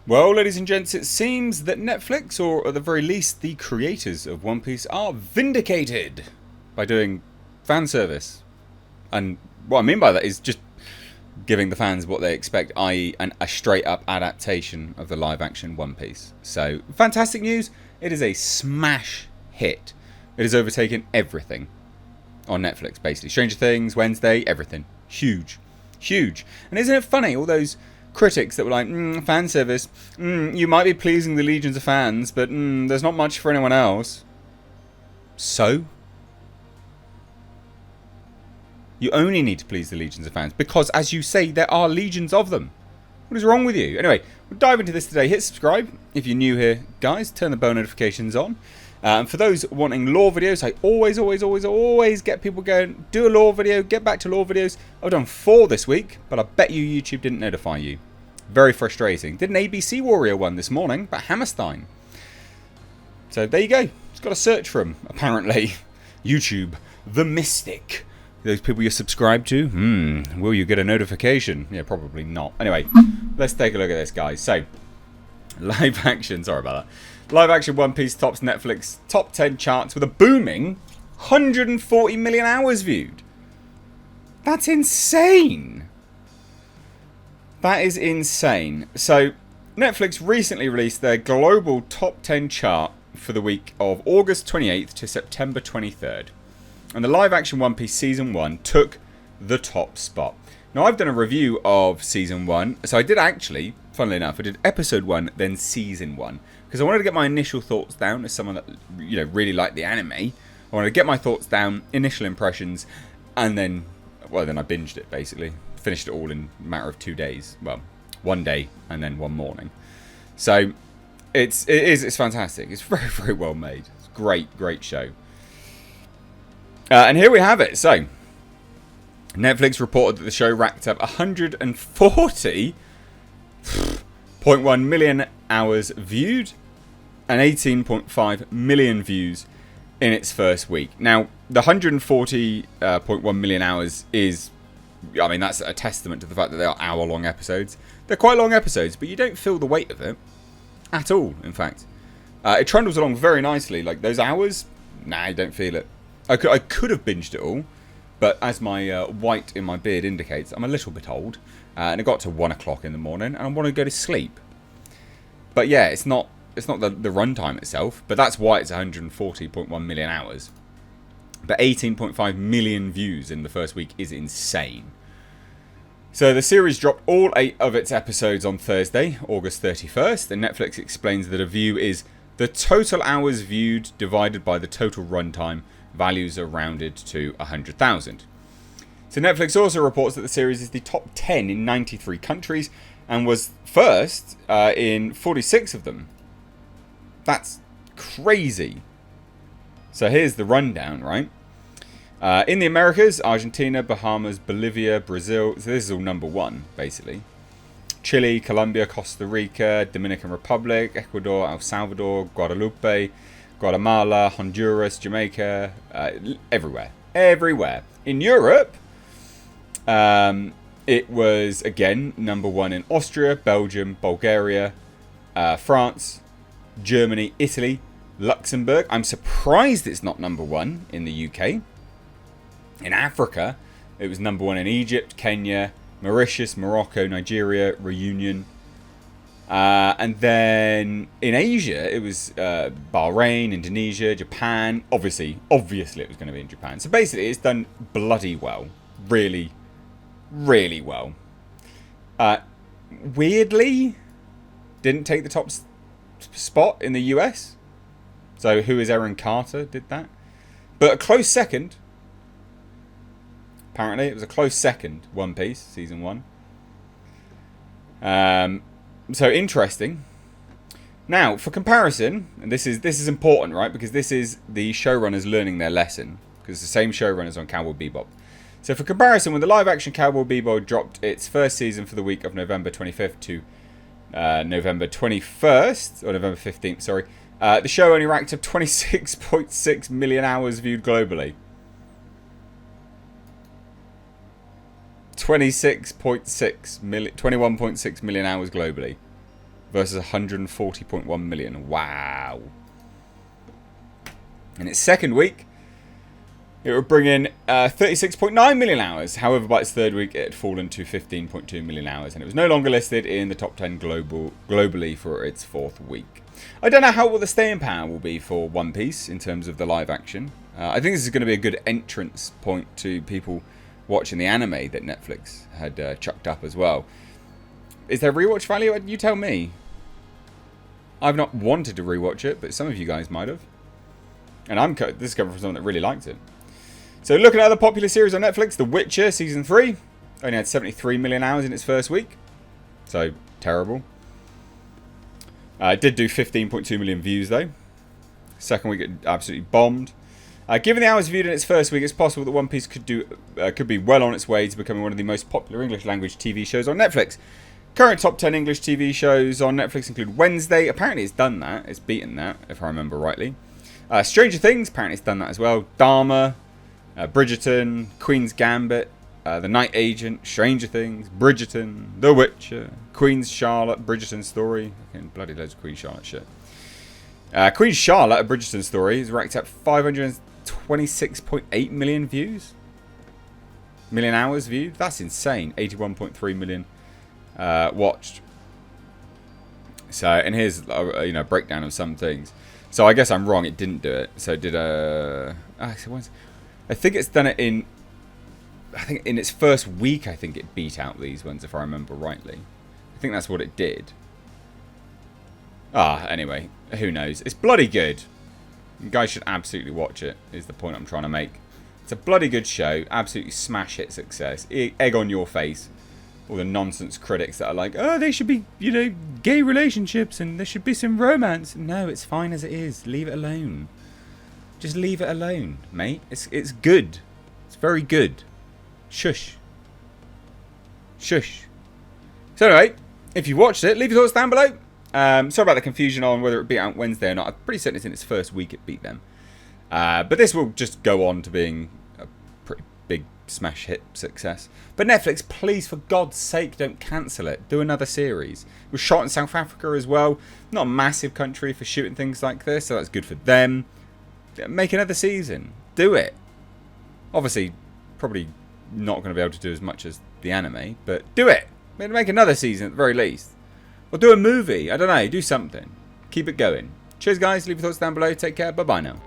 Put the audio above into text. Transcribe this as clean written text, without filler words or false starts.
Well, ladies and gents, it seems that Netflix, or at the very least the creators of One Piece, are vindicated by doing fan service. And what I mean by that is just giving the fans what they expect, i.e. a straight up adaptation of the live action One Piece. So, fantastic news. It is a smash hit. It has overtaken everything on Netflix, basically. Stranger Things, Wednesday, everything. Huge. Huge. And isn't it funny, all those critics that were like, fan service, you might be pleasing the legions of fans, but there's not much for anyone else. So? You only need to please the legions of fans, because, as you say, there are legions of them. What is wrong with you? Anyway, we'll dive into this today. Hit subscribe if you're new here, guys. Turn the bell notifications on. And for those wanting lore videos, I always get people going, do a lore video, get back to lore videos. I've done 4 this week, but I bet you YouTube didn't notify you. Very frustrating. Did an ABC Warrior one this morning, but Hammerstein. So there you go. Just got to search for them, apparently. YouTube, The Mystic. Those people you're subscribed to, will you get a notification? Yeah, probably not. Anyway, let's take a look at this, guys. So, live action, sorry about that. Live action One Piece tops Netflix top 10 charts with a booming 140 million hours viewed. That's insane. That is insane. So, Netflix recently released their global top 10 chart for the week of August 28th to September 23rd. And the live action One Piece Season 1 took the top spot. Now, I've done a review of Season 1. So I did actually, funnily enough, I did Episode 1, then Season 1. Because I wanted to get my initial thoughts down as someone that, really liked the anime. I wanted to get my thoughts down, initial impressions, and then I binged it, basically. Finished it all in a matter of 2 days. Well, 1 day and then 1 morning. So, it's fantastic. It's very, very well made. It's a great show. And here we have it. So, Netflix reported that the show racked up 140.1 million hours viewed and 18.5 million views in its first week. Now, the 140.1 million hours is, that's a testament to the fact that they are hour-long episodes. They're quite long episodes, but you don't feel the weight of it at all, in fact. It trundles along very nicely. Like, those hours, you don't feel it. I could have binged it all, but as my white in my beard indicates, I'm a little bit old, and it got to 1 o'clock in the morning, and I want to go to sleep. But yeah, it's not the runtime itself, but that's why it's 140.1 million hours. But 18.5 million views in the first week is insane. So the series dropped all 8 of its episodes on Thursday, August 31st, and Netflix explains that a view is the total hours viewed divided by the total runtime. Values are rounded to 100,000. So Netflix also reports that the series is the top 10 in 93 countries and was first in 46 of them. That's crazy. So here's the rundown, right? In the Americas, Argentina, Bahamas, Bolivia, Brazil. So this is all number 1, basically. Chile, Colombia, Costa Rica, Dominican Republic, Ecuador, El Salvador, Guadalupe, Guatemala, Honduras, Jamaica, everywhere. In Europe, it was, again, number 1 in Austria, Belgium, Bulgaria, France, Germany, Italy, Luxembourg. I'm surprised it's not number 1 in the UK. In Africa, it was number 1 in Egypt, Kenya, Mauritius, Morocco, Nigeria, Reunion. And then in Asia, it was Bahrain, Indonesia, Japan. Obviously, it was going to be in Japan. So basically, it's done bloody well. Really, really well. Weirdly, didn't take the top spot in the US. So who is Aaron Carter did that. But a close second. Apparently, it was a close second, One Piece, Season 1. So interesting. Now, for comparison, and this is important, right? Because this is the showrunners learning their lesson. Because it's the same showrunners on Cowboy Bebop. So for comparison, when the live-action Cowboy Bebop dropped its first season for the week of November 25th to November 21st, or November 15th, sorry, the show only racked up 26.6 million hours viewed globally. 21.6 million hours globally. versus 140.1 million. Wow. In its second week, it would bring in 36.9 million hours. However, by its third week, it had fallen to 15.2 million hours, and it was no longer listed in the top 10 globally for its fourth week. I don't know how well the staying power will be for One Piece in terms of the live action. I think this is going to be a good entrance point to people watching the anime that Netflix had chucked up as well. Is there rewatch value? You tell me. I've not wanted to rewatch it, but some of you guys might have. And this is coming from someone that really liked it. So looking at other popular series on Netflix, The Witcher Season 3 only had 73 million hours in its first week. So, terrible. It did do 15.2 million views though. Second week it absolutely bombed. Given the hours viewed in its first week, it's possible that One Piece could be well on its way to becoming one of the most popular English language TV shows on Netflix. Current top 10 English TV shows on Netflix include Wednesday. Apparently it's done that. It's beaten that, if I remember rightly. Stranger Things, apparently it's done that as well. Dharma, Bridgerton, Queen's Gambit, The Night Agent, Stranger Things, Bridgerton, The Witcher, Queen's Charlotte, Bridgerton Story. Fucking bloody loads of Queen Charlotte shit. Queen Charlotte, A Bridgerton Story, is ranked at 526.8 million views. Million hours viewed. That's insane. 81.3 million watched. So, and here's a breakdown of some things. So I guess I'm wrong. It didn't do it. So did I think it's done it in. I think in its first week. I think it beat out these ones, if I remember rightly. I think that's what it did. Anyway, who knows? It's bloody good. You guys should absolutely watch it. Is the point I'm trying to make. It's a bloody good show. Absolutely smash hit success. Egg on your face. All the nonsense critics that are like, oh, they should be, gay relationships and there should be some romance. No, it's fine as it is. Leave it alone. Just leave it alone, mate. It's good. It's very good. Shush. Shush. So anyway, if you watched it, leave your thoughts down below. Sorry about the confusion on whether it beat out Wednesday or not. I'm pretty certain it's in its first week it beat them. But this will just go on to being a pretty big smash hit success. But Netflix, please, for God's sake, don't cancel it. Do another series. It was shot in South Africa as well. Not a massive country for shooting things like this, so that's good for them. Make another season. Do it. Obviously, probably not going to be able to do as much as the anime, but do it. Make another season at the very least. Or do a movie. I don't know. Do something. Keep it going. Cheers, guys. Leave your thoughts down below. Take care. Bye-bye now.